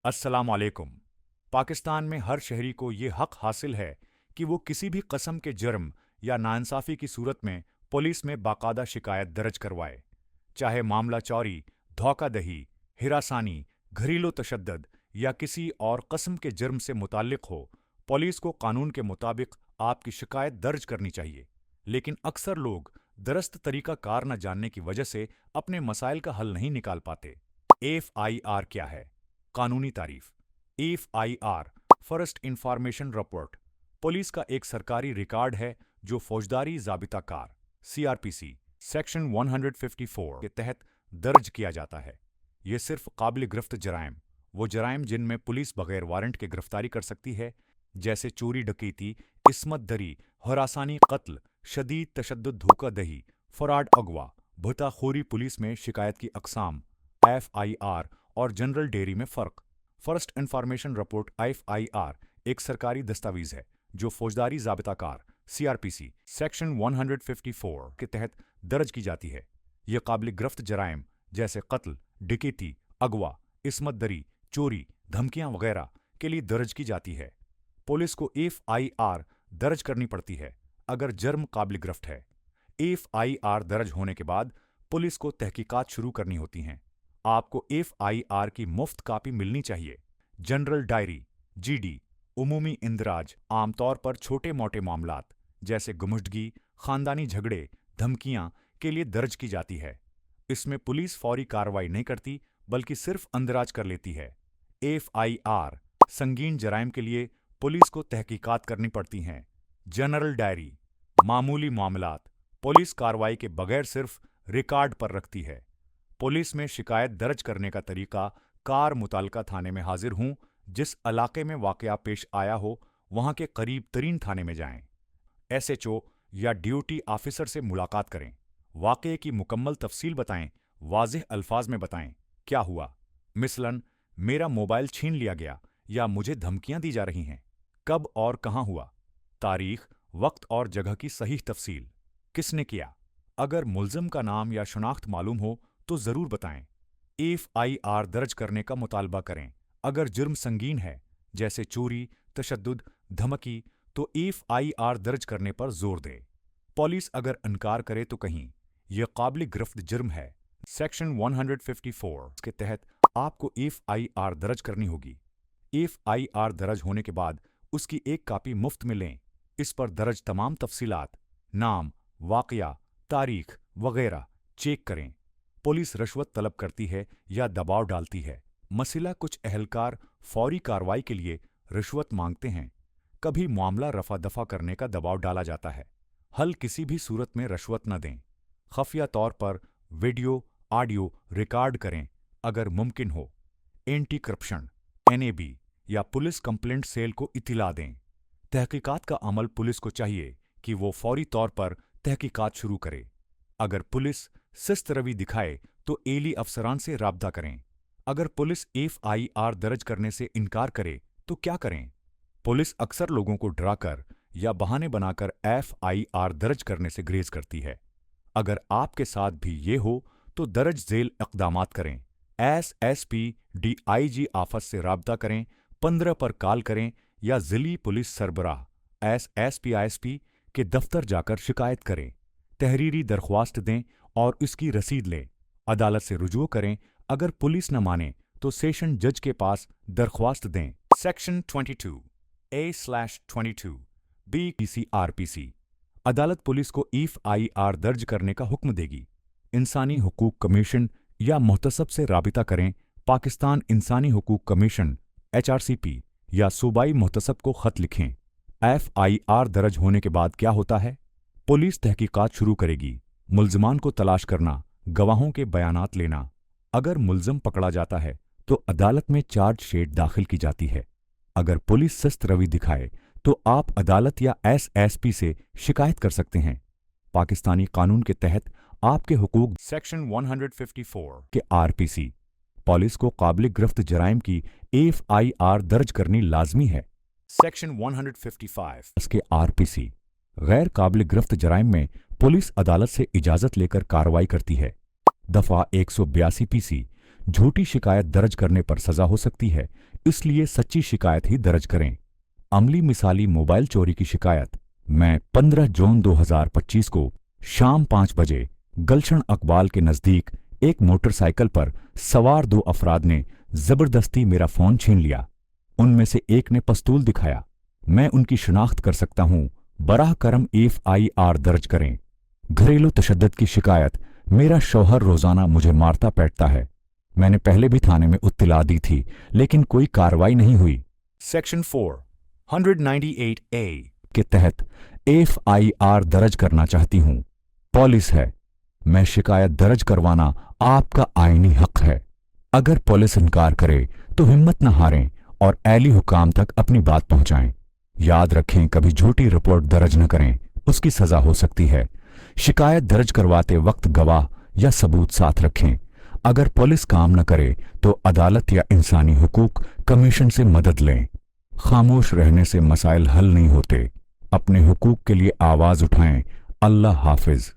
अस्सलाम वालेकुम। पाकिस्तान में हर शहरी को ये हक हासिल है कि वो किसी भी कस्म के जुर्म या नाइंसाफ़ी की सूरत में पुलिस में बाकायदा शिकायत दर्ज करवाए। चाहे मामला चोरी, धोखाधड़ी, हिरासानी, घरेलू तशद्दुद या किसी और कस्म के जुर्म से मुताल्लिक हो, पुलिस को कानून के मुताबिक आपकी शिकायत दर्ज करनी चाहिए। लेकिन अक्सर लोग दुरुस्त तरीका कार न जानने की वजह से अपने मसाइल का हल नहीं निकाल पाते। FIR क्या है? कानूनी तारीफ। FIR first information report police का एक सरकारी रिकॉर्ड है जो फौजदारी ज़ाबिता कार CRPC सेक्शन 154 के तहत दर्ज किया जाता है। ये सिर्फ काबिल गिरफ्त जराइम, वो जराइम जिनमें पुलिस बगैर वारंट के गिरफ्तारी कर सकती है, जैसे चोरी, डकैती, इस्मत दरी, हरासानी, कत्ल, शदीद तशद्दुद, धोखाधड़ी, फराड, अगवा, भुताखोरी। पुलिस में शिकायत की अक़साम FIR और जनरल डेयरी में फ़र्क। फर्स्ट इंफॉर्मेशन रिपोर्ट FIR एक सरकारी दस्तावेज है जो फौजदारी ज़ाबिता कार CRPC सेक्शन 154 के तहत दर्ज की जाती है। यह काबिल गिरफ्त जराइम जैसे कत्ल, डकैती, अगवा, इस्मत दरी, चोरी, धमकियां वगैरह के लिए दर्ज की जाती है। पुलिस को FIR दर्ज करनी पड़ती है अगर जुर्म काबिल गिरफ्त है। FIR दर्ज होने के बाद पुलिस को तहकीकात शुरू करनी होती हैं। आपको FIR की मुफ्त कापी मिलनी चाहिए। जनरल डायरी GD उमूमी इंदराज आमतौर पर छोटे मोटे मामलात जैसे गुमशुदगी, खानदानी झगड़े, धमकियां के लिए दर्ज की जाती है। इसमें पुलिस फौरी कार्रवाई नहीं करती बल्कि सिर्फ अंदराज कर लेती है। FIR संगीन जराइम के लिए पुलिस को तहकीकात करनी पड़ती हैं। जनरल डायरी मामूली मामलात पुलिस कार्रवाई के बगैर सिर्फ रिकॉर्ड पर रखती है। पुलिस में शिकायत दर्ज करने का तरीका कार मुताल्लिका थाने में हाजिर हूं, जिस इलाके में वाकया पेश आया हो वहां के करीब तरीन थाने में जाएं। SHO या ड्यूटी ऑफिसर से मुलाकात करें। वाकये की मुकम्मल तफसील बताएं, वाज़ेह अल्फाज में बताएं क्या हुआ। मिसलन, मेरा मोबाइल छीन लिया गया या मुझे धमकियां दी जा रही हैं। कब और कहां हुआ। तारीख, वक्त और जगह की सही तफसील। किसने किया। अगर मुल्ज़िम का नाम या शनाख्त मालूम हो तो ज़रूर बताएं। FIR दर्ज करने का मुतालबा करें। अगर जुर्म संगीन है जैसे चोरी, तशद्दुद, धमकी तो FIR दर्ज करने पर जोर दें। पुलिस अगर इनकार करे तो कहीं यह काबिल गिरफ्त जुर्म है। सेक्शन 154 के तहत आपको FIR दर्ज करनी होगी। FIR दर्ज होने के बाद उसकी एक कापी मुफ्त में लें। इस पर दर्ज तमाम तफसीलात, नाम, वाकया, तारीख वगैरह चेक करें। पुलिस रिश्वत तलब करती है या दबाव डालती है। मसला कुछ अहलकार फौरी कार्रवाई के लिए रिश्वत मांगते हैं। कभी मामला रफा दफा करने का दबाव डाला जाता है। हल किसी भी सूरत में रिश्वत न दें। खफिया तौर पर वीडियो, ऑडियो रिकॉर्ड करें अगर मुमकिन हो। एंटी करप्शन NAB या पुलिस कंप्लेंट सेल को इत्तला दें। तहकीकात का अमल पुलिस को चाहिए कि वो फौरी तौर पर तहकीकात शुरू करे। अगर पुलिस सुस्त रवि दिखाए तो एली अफसरान से राब्ता करें। अगर पुलिस FIR दर्ज करने से इनकार करे तो क्या करें। पुलिस अक्सर लोगों को डराकर या बहाने बनाकर FIR दर्ज करने से गुरेज करती है। अगर आपके साथ भी ये हो तो दर्ज झेल इक़दामात करें। SSP DIG ऑफिस से राब्ता करें, 15 पर कॉल करें या ज़िली पुलिस सरबराह SSP ISP के दफ्तर जाकर शिकायत करें। तहरीरी दरख्वास्त दें और इसकी रसीद लें। अदालत से रुजू करें। अगर पुलिस न माने तो सेशन जज के पास दरख्वास्त दें। सेक्शन 22A/22 BCRPC अदालत पुलिस को FIR दर्ज करने का हुक्म देगी। इंसानी हुकूक कमीशन या मुहतसब से राबिता करें। पाकिस्तान इंसानी हुकूक कमीशन HRCP या सूबाई मुहतसब को खत लिखें। FIR दर्ज होने के बाद क्या होता है। पुलिस तहकीकात शुरू करेगी। मुल्ज़िमान को तलाश करना, गवाहों के बयानात लेना। अगर मुल्ज़िम पकड़ा जाता है तो अदालत में चार्जशीट दाखिल की जाती है। अगर पुलिस सुस्त रवि दिखाए तो आप अदालत या SSP से शिकायत कर सकते हैं। पाकिस्तानी कानून के तहत आपके हुकूक सेक्शन 154 के RPC पुलिस को काबिल गिरफ्त जराइम की FIR दर्ज करनी लाजमी है। सेक्शन 155 इसके RPC गैर काबिल गिरफ्त जराइम में पुलिस अदालत से इजाजत लेकर कार्रवाई करती है। दफा 182 PC झूठी शिकायत दर्ज करने पर सजा हो सकती है। इसलिए सच्ची शिकायत ही दर्ज करें। अमली मिसाली मोबाइल चोरी की शिकायत। मैं 15 जून 2025 को शाम 5 बजे गलशन अकबाल के नजदीक एक मोटरसाइकिल पर सवार 2 अफराद ने जबरदस्ती मेरा फोन छीन लिया। उनमें से एक ने पिस्तौल दिखाया। मैं उनकी शिनाख्त कर सकता हूं। बराह करम FIR दर्ज करें। घरेलू तशद्दुद की शिकायत। मेरा शौहर रोजाना मुझे मारता पीटता है। मैंने पहले भी थाने में इत्तला दी थी, लेकिन कोई कार्रवाई नहीं हुई। सेक्शन 498A के तहत FIR दर्ज करना चाहती हूं। पुलिस है। मैं शिकायत दर्ज करवाना आपका आईनी हक है। अगर पुलिस इनकार करे तो हिम्मत न हारें और एली हुकाम तक अपनी बात पहुंचाएं। याद रखें, कभी झूठी रिपोर्ट दर्ज न करें, उसकी सजा हो सकती है। शिकायत दर्ज करवाते वक्त गवाह या सबूत साथ रखें। अगर पुलिस काम न करे तो अदालत या इंसानी हुकूक कमीशन से मदद लें। खामोश रहने से मसाइल हल नहीं होते। अपने हुकूक के लिए आवाज उठाएं। अल्लाह हाफिज।